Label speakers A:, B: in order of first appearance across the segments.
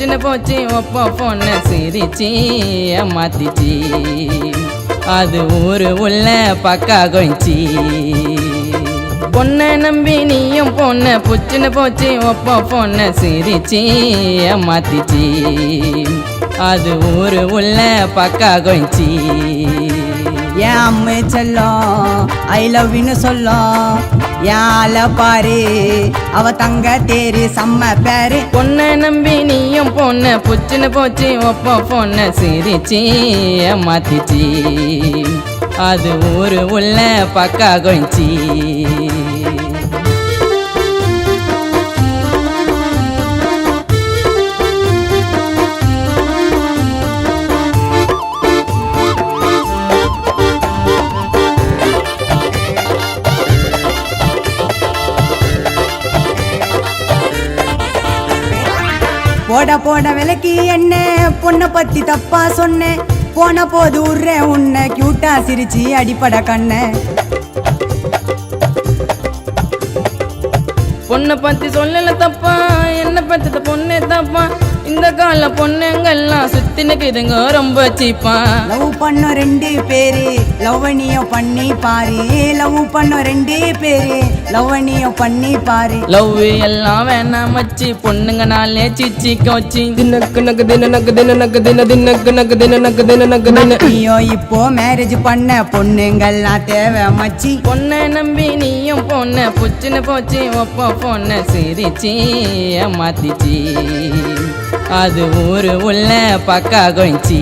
A: புச்சுன்னு போச்சு ஒப்போ பொண்ணு சிரிச்சு ஏமாத்திச்சு அது ஊரு உள்ள பக்கா கொய்ச்சி பொண்ணை நம்பி நீயும் பொண்ணு புச்சுன்னு போச்சு ஒப்போ பொண்ணு சிரிச்சு ஏமாத்திச்சு அது ஊரு உள்ள பக்கா கொய்ச்சி
B: என் அம்மை செல்லம் ஐ லவ்னு சொல்லும் யால பாரு அவ தங்க தேரு செம்ம பேரு
A: பொண்ணை நம்பி நீயும் பொண்ணு புச்சுன்னு போச்சு ஒப்போ பொண்ணு சிரிச்சு ஏமாத்திச்சு அது ஊரு உள்ள பக்கா கொய்ச்சி
B: போட போட விலைக்கு என்ன பொண்ணை பத்தி தப்பா சொன்னேன் போன போது உர்ற உன்னை கியூட்டா சிரிச்சு அடிப்பட கண்ண
A: பொண்ணை பத்தி சொல்லல தப்பா என்ன பத்தி பொண்ணே தப்பா இந்த கால பொண்ணுங்கெல்லாம் சுத்தினுக்குதுங்க ரொம்ப சீப்பா
B: லவ் பண்ண 2 பேரு லவ்வனியம் பண்ணி பாரு லவ் பண்ண 2 பேரு லவ்வனியம் பண்ணி பாரு
A: லவ் எல்லாம் வேணாம் மச்சி பொண்ணுங்க நாளே சிச்சி கோச்சி தினக்கு நக்கு தின நக்கு தின நக்கு தின தினக்கு நக்கு தின நக்கு தின நக்கு தின
B: ஐயோ இப்போ மேரேஜ் பண்ண பொண்ணுங்கெல்லாம் தேவை மச்சி
A: பொண்ணை நம்பி நீயும் பொண்ணு புச்சுன்னு போச்சு ஒப்போ பொண்ணு சிரிச்சு ஏமாத்திச்சு அது ஊரு உள்ள பக்கா கொய்ச்சி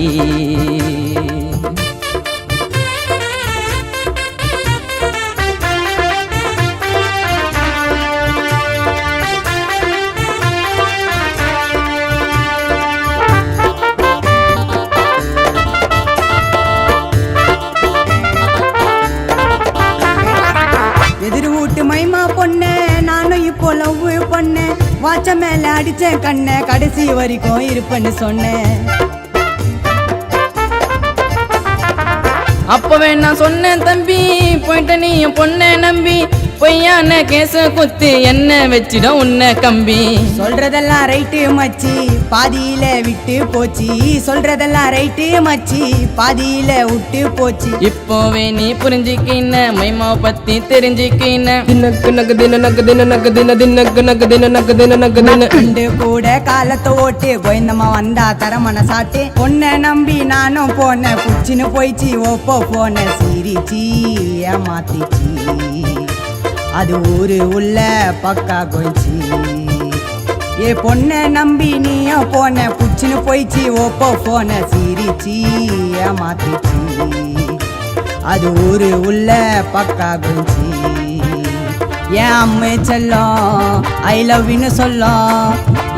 B: எதிர் வீட்டு மைமா பொண்ணு நானும் இப்போ லவ் பண்ணேன் வாச்ச மேல அடிச்ச கண்ண கடைசி வரைக்கும் இருப்பேன்னு சொன்னேன்
A: அப்பவே நான் சொன்னேன் தம்பி போயிட்ட நீ என் பொண்ணை நம்பி பொய்யான கேச குத்து என்ன வச்சிடும் உன்னை கம்பி
B: சொல்றதெல்லாம் ரைட்டு மச்சி பாதியில விட்டு போச்சு சொல்றதெல்லாம் ரைட்டு மச்சி பாதியில விட்டு போச்சு
A: இப்போவே நீ புரிஞ்சுக்கின மைமாவை பத்தி தெரிஞ்சுக்கின தினக்கு நக்கு தின நக்கு தின நக்கு தின தினக்கு நக்கு தின நக்கு தின நக்கு தின
B: கண்டு கூட காலத்தை ஓட்டு கோயந்தம்மா வந்தா தர மனசாட்டு பொண்ணை நம்பி நானும் போனேன் புச்சின்னு போயிச்சு ஓப்போ போன சிரிச்சி ஏமாத்திச்சு அது ஊரு உள்ள பக்கா கொய்ச்சி ஏ பொண்ணை நம்பி நீயும் போன புச்சின்னு போயிச்சு ஓப்போ போன சிரிச்சி ஏமாத்திச்சு அது ஊரு உள்ள பக்கா கொய்ச்சி என் அம்மை செல்லம் ஐ லவ்னு சொல்லும்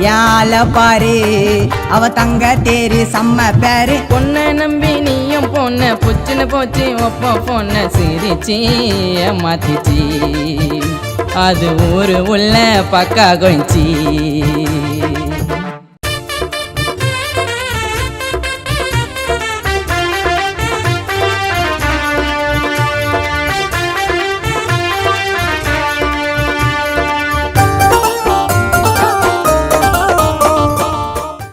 B: யால பாரு அவ தங்க தேரு செம்ம பேரு
A: பொண்ணை நம்பி நீயும் பொண்ணு புச்சுன்னு போச்சு ஒப்போ பொண்ணு சிரிச்சு ஏமாத்திச்சு அது ஊரு உள்ள பக்கா கொய்ச்சி